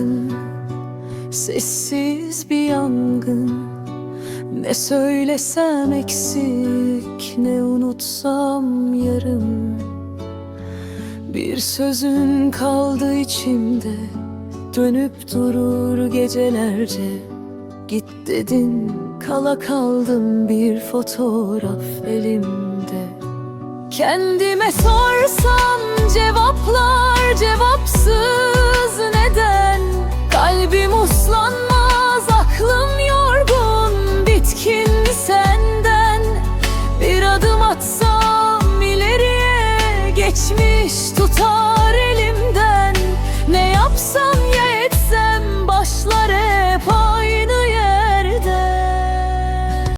yangın, sessiz bir yangın. Ne söylesem eksik, ne unutsam yarım. Bir sözün kaldı içimde, dönüp durur gecelerce. Git dedin, kala kaldım, bir fotoğraf elimde. Kendime sorsam cevaplar cevapsız neden? Kalbim uslanmaz, aklım yorgun, bitkin senden. Bir adım atsam ileriye, geçmiş